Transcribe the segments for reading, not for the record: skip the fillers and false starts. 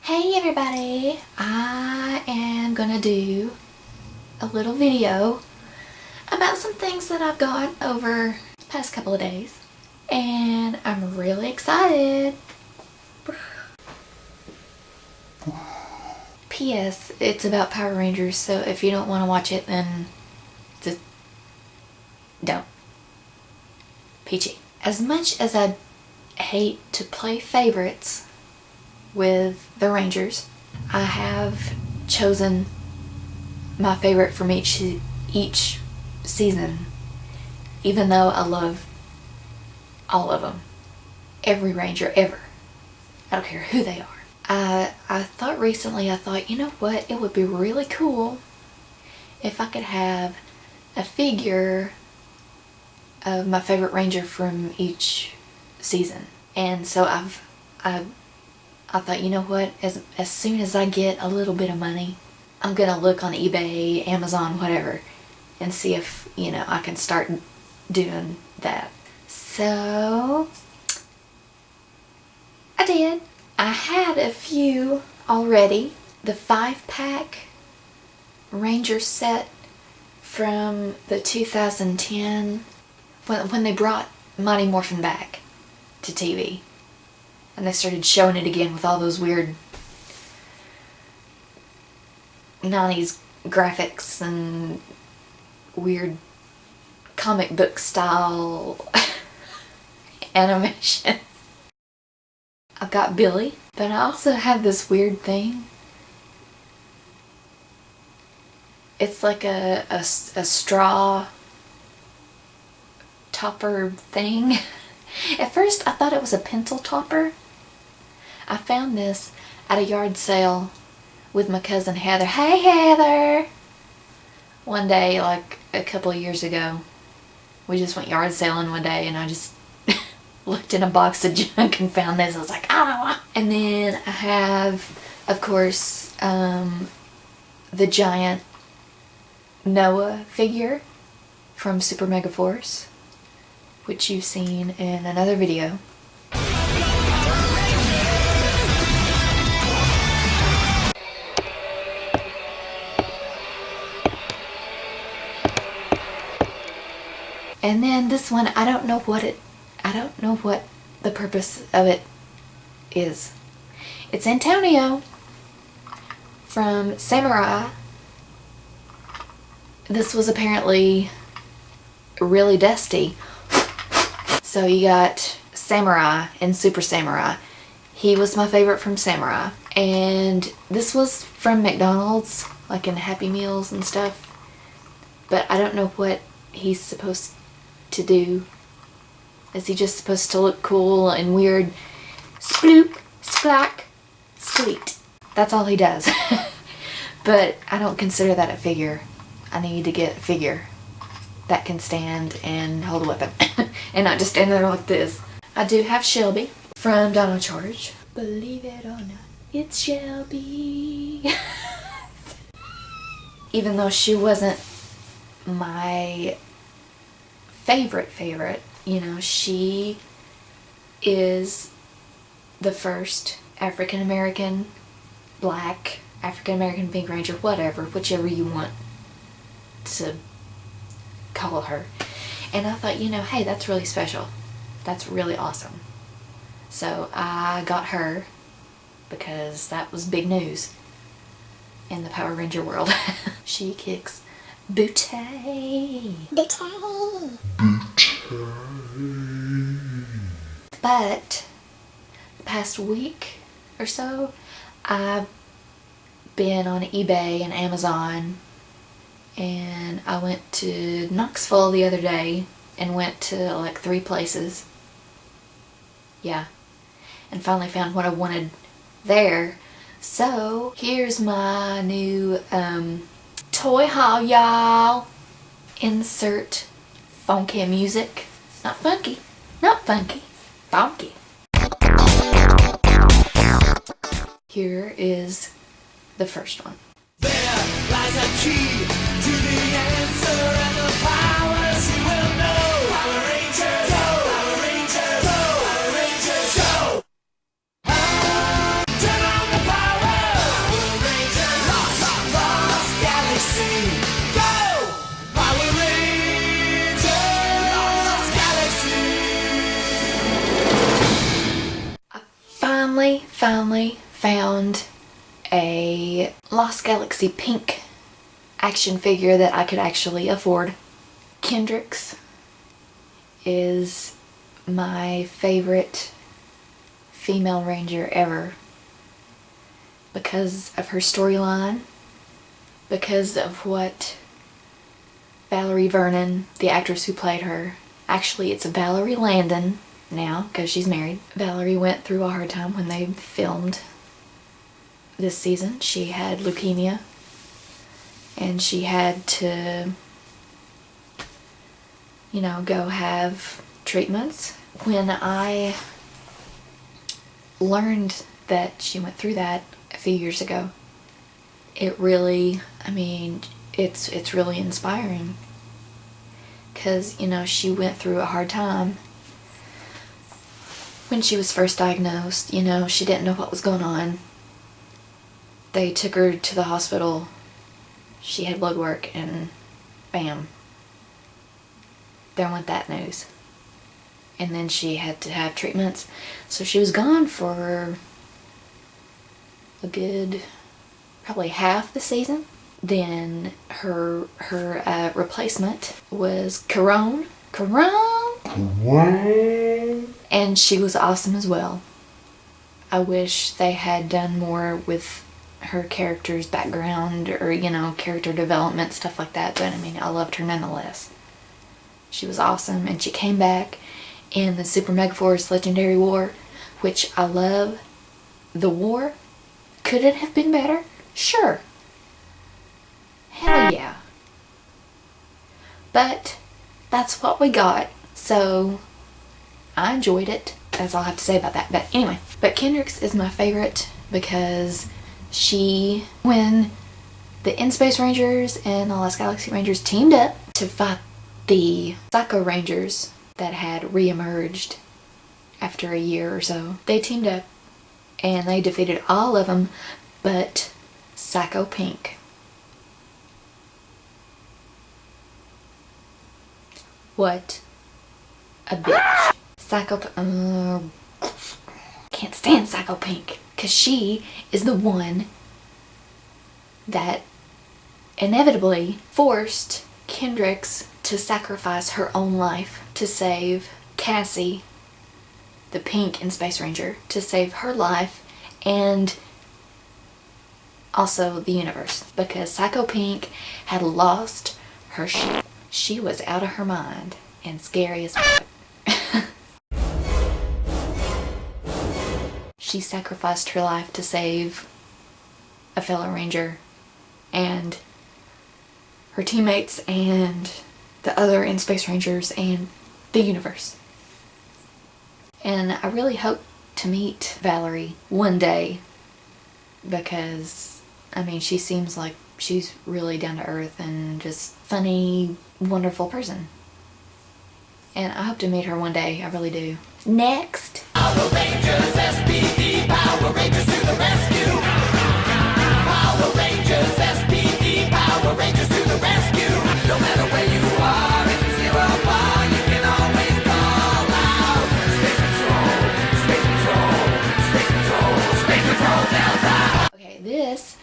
Hey everybody, I am gonna do a little video about some things that I've got over the past couple of days, and I'm really excited. P.S. It's about Power Rangers, so if you don't want to watch it, then just don't. Peachy. As much as I hate to play favorites with the Rangers, I have chosen my favorite from each season, even though I love all of them. Every Ranger ever. I don't care who they are. I thought recently, you know what, it would be really cool if I could have a figure of my favorite Ranger from each season. And so I thought, you know what, as soon as I get a little bit of money, I'm gonna look on eBay, Amazon, whatever, and see if, you know, I can start doing that. So I did. I had a few already. The 5-pack Ranger set from the 2010, when they brought Mighty Morphin back to TV. And they started showing it again with all those weird 90s graphics and weird comic book style animation. I've got Billy, but I also have this weird thing. It's like a straw topper thing. At first I thought it was a pencil topper. I found this at a yard sale with my cousin Heather. Hey Heather! One day, like a couple of years ago, we just went yard sailing one day and I just looked in a box of junk and found this. I was like, ah! And then I have, of course, the giant Noah figure from Super Mega Force, which you've seen in another video. And then this one, I don't know what the purpose of it is. It's Antonio from Samurai. This was apparently really dusty. So you got Samurai and Super Samurai. He was my favorite from Samurai. And this was from McDonald's, like in Happy Meals and stuff. But I don't know what he's supposed to do. Is he just supposed to look cool and weird? Sploop, splack, squeak. That's all he does. But I don't consider that a figure. I need to get a figure that can stand and hold a weapon and not just stand there like this. I do have Shelby from Dino Charge. Believe it or not, it's Shelby. Even though she wasn't my favorite, you know, she is the first African-American, black, African-American Pink Ranger, whatever, whichever you want to call her. And I thought, you know, hey, that's really special. That's really awesome. So I got her because that was big news in the Power Ranger world. She kicks booty. Booty. But the past week or so, I've been on eBay and Amazon, and I went to Knoxville the other day and went to like 3 places. Yeah. And finally found what I wanted there. So here's my new toy haul, y'all. Insert funky music. Not funky. Not funky. Funky. Here is the first one. There lies a key to the answer and the powers you will know. Power Rangers, go! Power Rangers, go! Power Rangers, go! Turn on the power! found a Lost Galaxy pink action figure that I could actually afford. Kendrix is my favorite female ranger ever because of her storyline, because of what Valerie Vernon, the actress who played her, actually it's Valerie Landon now because she's married. Valerie went through a hard time when they filmed this season. She had leukemia and she had to, you know, go have treatments. When I learned that she went through that a few years ago, it really, I mean, it's really inspiring because, you know, she went through a hard time when she was first diagnosed. You know, she didn't know what was going on. They took her to the hospital. She had blood work and bam, there went that news. And then she had to have treatments. So she was gone for a good, probably half the season. Then her replacement was Carone. And she was awesome as well. I wish they had done more with her character's background or, you know, character development, stuff like that. But I mean, I loved her nonetheless. She was awesome, and she came back in the Super Megaforce Legendary War, which I love. The war, could it have been better? Sure. Hell yeah. But that's what we got, so I enjoyed it. That's all I have to say about that. But anyway, but Kendrix is my favorite because she, when the In-Space Rangers and the Lost Galaxy Rangers teamed up to fight the Psycho Rangers that had re-emerged after a year or so, they teamed up and they defeated all of them but Psycho Pink. What a bitch. Can't stand Psycho Pink because she is the one that inevitably forced Kendrix to sacrifice her own life to save Cassie, the pink In-Space Ranger, to save her life and also the universe, because Psycho Pink had lost her shit. She was out of her mind and scary as fuck. She sacrificed her life to save a fellow ranger and her teammates and the other In-Space Rangers and the universe. And I really hope to meet Valerie one day because, I mean, she seems like she's really down to earth and just funny, wonderful person. And I hope to meet her one day, I really do. Next! Power Rangers, SPD, Power Rangers to the rescue. Power Rangers, SPD, Power Rangers to the rescue. No matter where you are, if it's near or far, you can always call out. Space Patrol, Space Patrol, Space Patrol, Space Patrol Delta. Okay, this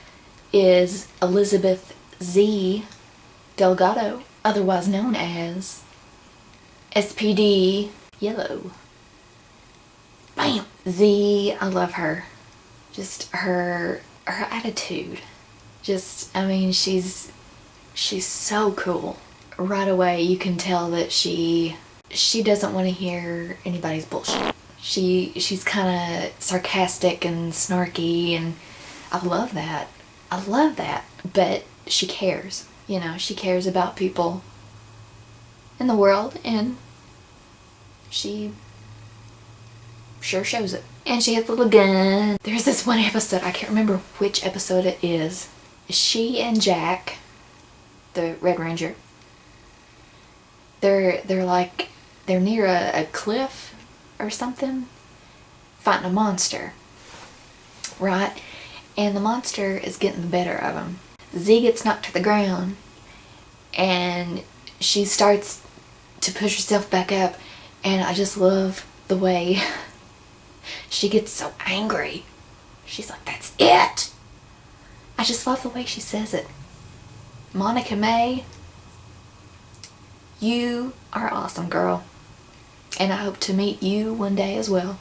is Elizabeth Z. Delgado, otherwise known as SPD Yellow. Bam! Z, I love her. Just her attitude. Just, I mean, she's so cool. Right away you can tell that she doesn't want to hear anybody's bullshit. She's kind of sarcastic and snarky, and I love that. I love that. But she cares. You know, she cares about people in the world, and she sure shows it. And she has a little gun. There's this one episode, I can't remember which episode it is. She and Jack, the Red Ranger, they're near a cliff or something, fighting a monster, right? And the monster is getting the better of him. Z gets knocked to the ground, and she starts to push herself back up, and I just love the way she gets so angry She's like, that's it! I just love the way she says it. Monica May, you are awesome, girl. And I hope to meet you one day as well.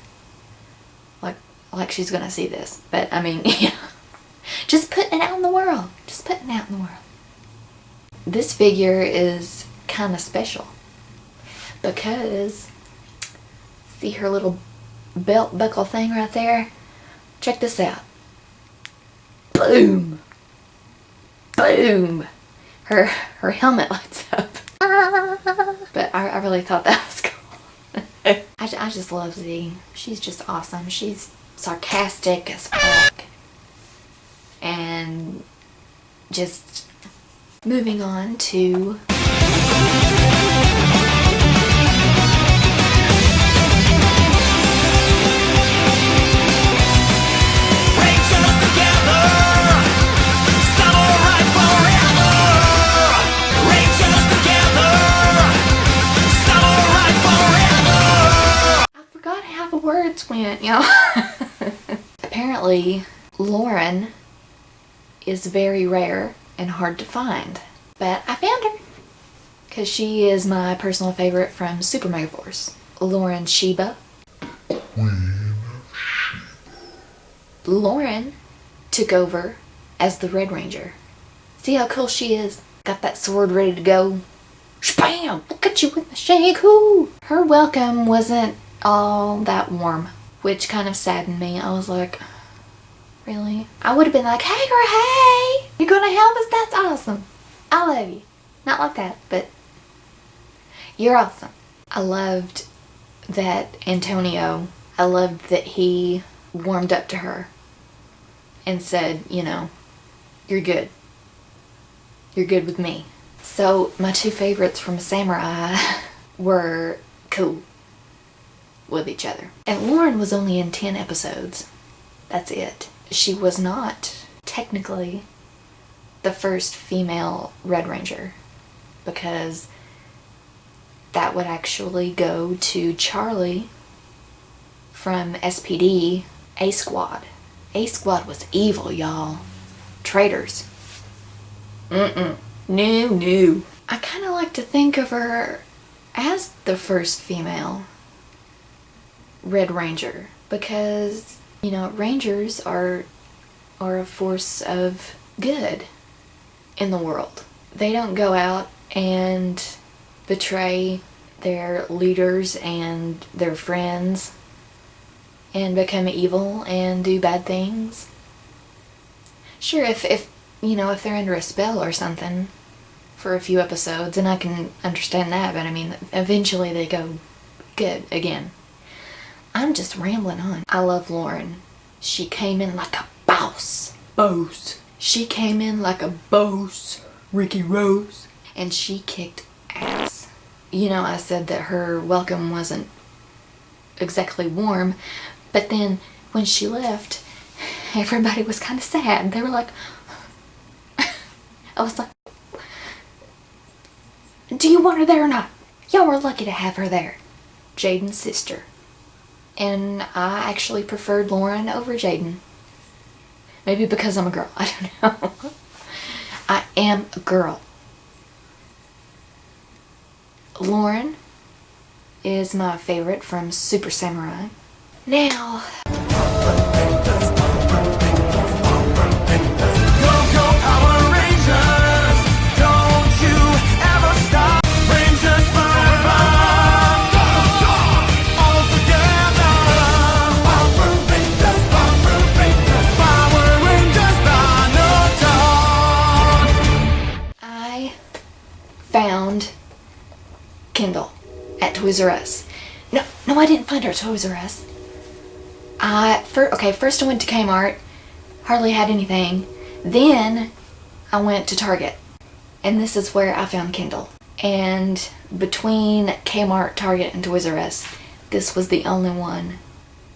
Like she's gonna see this. But I mean, yeah. Just putting it out in the world. Just putting it out in the world. This figure is kind of special because see her little belt buckle thing right there? Check this out. Boom! Boom! Her helmet lights up. But I really thought that was cool. I just love Z. She's just awesome. She's sarcastic as fuck. And just moving on to words went, you know. Apparently, Lauren is very rare and hard to find, but I found her because she is my personal favorite from Super Mega Force. Lauren Sheba. Lauren took over as the Red Ranger. See how cool she is? Got that sword ready to go. Spam! Look at you with the shake. Whoo! Her welcome wasn't all that warm, which kind of saddened me. I was like, really? I would have been like, hey girl, hey! You're gonna help us? That's awesome. I love you. Not like that, but you're awesome. I loved that Antonio, I loved that he warmed up to her and said, you know, you're good. You're good with me. So my two favorites from Samurai were cool with each other. And Lauren was only in 10 episodes. That's it. She was not technically the first female Red Ranger because that would actually go to Charlie from SPD A Squad. A Squad was evil, y'all. Traitors. No. I kind of like to think of her as the first female Red Ranger because, you know, Rangers are a force of good in the world. They don't go out and betray their leaders and their friends and become evil and do bad things. Sure, if you know, if they're under a spell or something for a few episodes, and I can understand that, but I mean, eventually they go good again. I'm just rambling on. I love Lauren. She came in like a boss. Boss. She came in like a boss. Ricky Rose. And she kicked ass. You know, I said that her welcome wasn't exactly warm, but then when she left, everybody was kind of sad. They were like, I was like, do you want her there or not? Y'all were lucky to have her there. Jaden's sister. And I actually preferred Lauren over Jaden. Maybe because I'm a girl. I don't know. I am a girl. Lauren is my favorite from Super Samurai. Now, found Kendall at Toys R Us. No, I didn't find her at Toys R Us. First I went to Kmart, hardly had anything. Then I went to Target, and this is where I found Kendall. And between Kmart, Target, and Toys R Us, this was the only one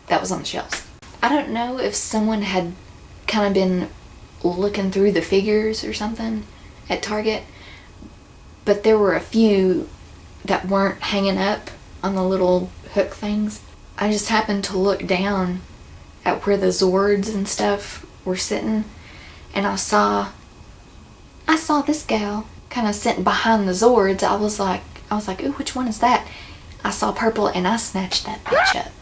that was on the shelves. I don't know if someone had kind of been looking through the figures or something at Target, but there were a few that weren't hanging up on the little hook things. I just happened to look down at where the Zords and stuff were sitting, and I saw this gal kind of sitting behind the Zords. I was like, ooh, which one is that? I saw purple and I snatched that bitch up.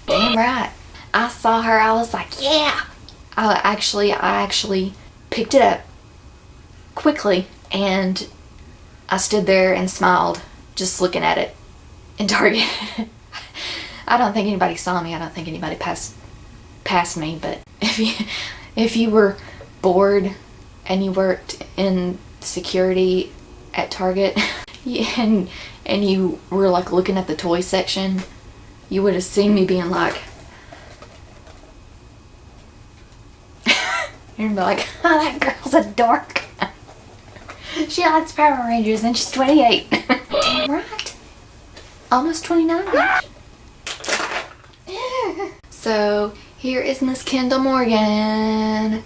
Damn right. I saw her, I was like, yeah. I actually picked it up quickly, and I stood there and smiled just looking at it in Target. I don't think anybody saw me. I don't think anybody passed me, but if you were bored and you worked in security at Target and you were like looking at the toy section, you would have seen me being like, you'd be like, oh, that girl's a dork. She likes Power Rangers and she's 28. Damn right. Almost 29, bitch. So here is Miss Kendall Morgan,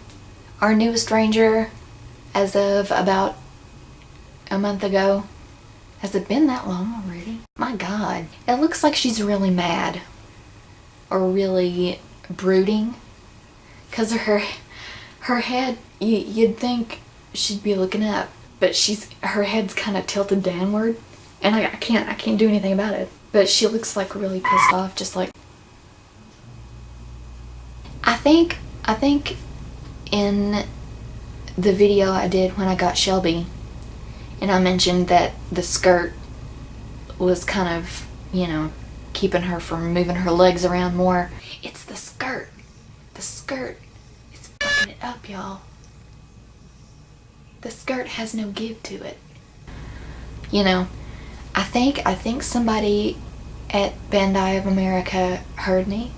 our newest ranger as of about a month ago. Has it been that long already? My God. It looks like she's really mad or really brooding, because her head, you'd think she'd be looking up, but her head's kind of tilted downward, and I can't do anything about it. But she looks like really pissed off, just like, I think in the video I did when I got Shelby, and I mentioned that the skirt was kind of, keeping her from moving her legs around more. It's the skirt. The skirt is fucking it up, y'all. The skirt has no give to it. I think somebody at Bandai of America heard me.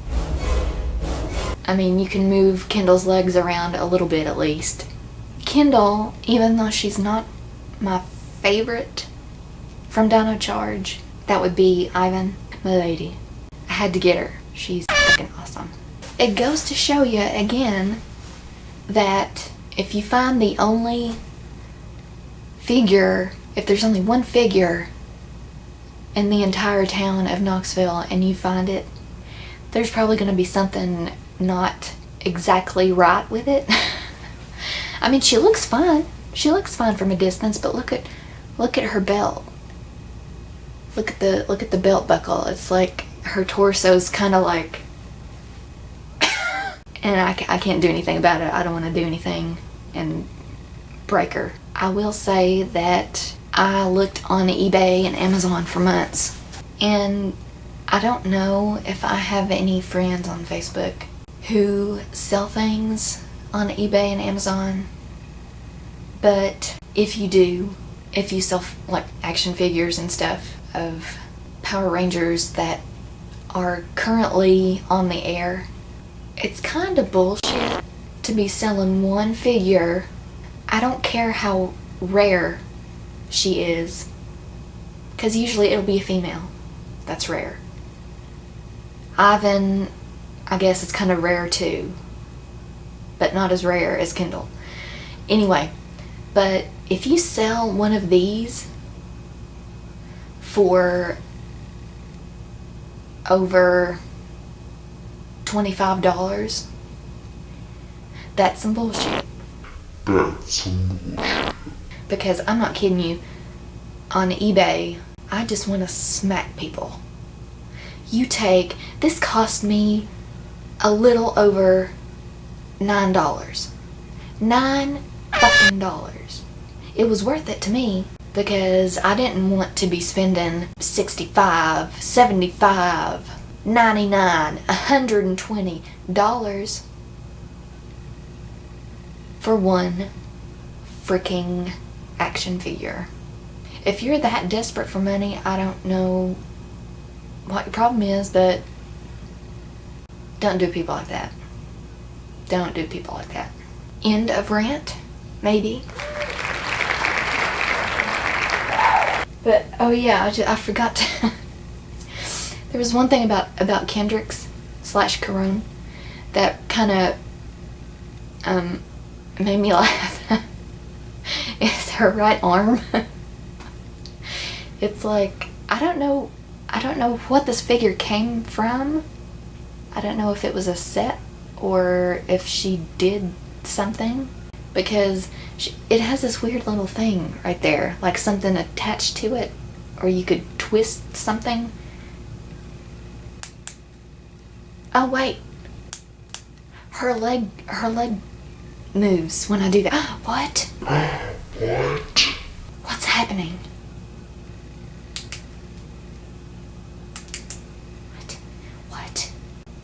I mean, you can move Kendall's legs around a little bit at least. Kendall, even though she's not my favorite from Dino Charge, that would be Ivan, my lady. I had to get her. She's fucking awesome. It goes to show you again that if you find the only figure, if there's only one figure in the entire town of Knoxville and you find it, there's probably going to be something not exactly right with it. I mean, she looks fine. She looks fine from a distance, but look at her belt. Look at the belt buckle. It's like her torso's kind of like, and I can't do anything about it. I don't want to do anything and break her. I will say that I looked on eBay and Amazon for months, and I don't know if I have any friends on Facebook who sell things on eBay and Amazon, but if you do, if you sell like action figures and stuff of Power Rangers that are currently on the air, it's kind of bullshit to be selling one figure. I don't care how rare she is, because usually it'll be a female that's rare. Ivan, I guess it's kind of rare too, but not as rare as Kendall. Anyway, but if you sell one of these for over $25, that's some bullshit. Because I'm not kidding you, on eBay, I just want to smack people. This cost me a little over $9. $9 fucking dollars. It was worth it to me because I didn't want to be spending $65, $75, $99, $120 for one freaking action figure. If you're that desperate for money, I don't know what your problem is, but don't do people like that. Don't do people like that. End of rant, maybe. But oh yeah, I forgot to. There was one thing about Kendrick's / Corone that kind of made me laugh. It's her right arm. It's like, I don't know what this figure came from. I don't know if it was a set or if she did something, because it has this weird little thing right there, like something attached to it, or you could twist something. Oh wait, her leg moves when I do that. What? What's happening? What?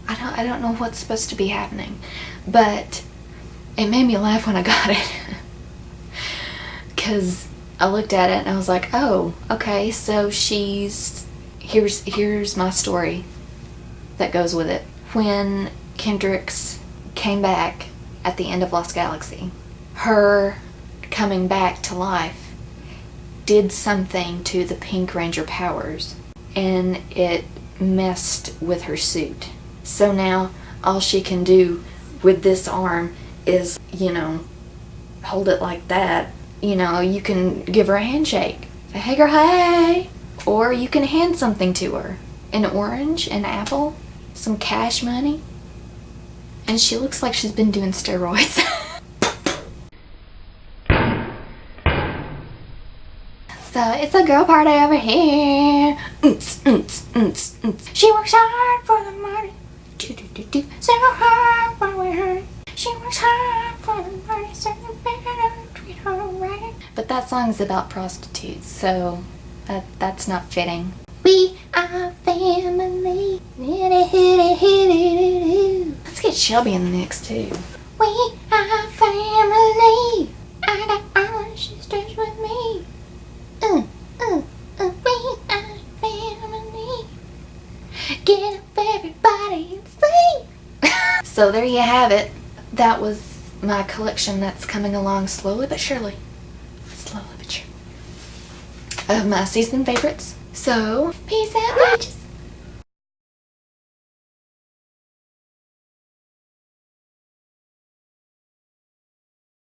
I don't know what's supposed to be happening, but it made me laugh when I got it. Because I looked at it and I was like, oh, okay, so here's my story that goes with it. When Kendrix came back at the end of Lost Galaxy, her coming back to life did something to the Pink Ranger powers, and it messed with her suit. So now all she can do with this arm is, hold it like that. You can give her a handshake. Say, hey girl, hey! Or you can hand something to her. An orange, an apple, some cash money. And she looks like she's been doing steroids. So it's a girl party over here. She works hard for the money. So hard for her. She works hard for the money, so you better treat her right. But that song's about prostitutes, so that's not fitting. We are family. Let's get Shelby in the mix too. We are family. I got all my sisters with me. We are family. Get up everybody and sing. So there you have it. That was my collection that's coming along slowly but surely. Slowly but surely. Of my season favorites. So, peace out, bitches.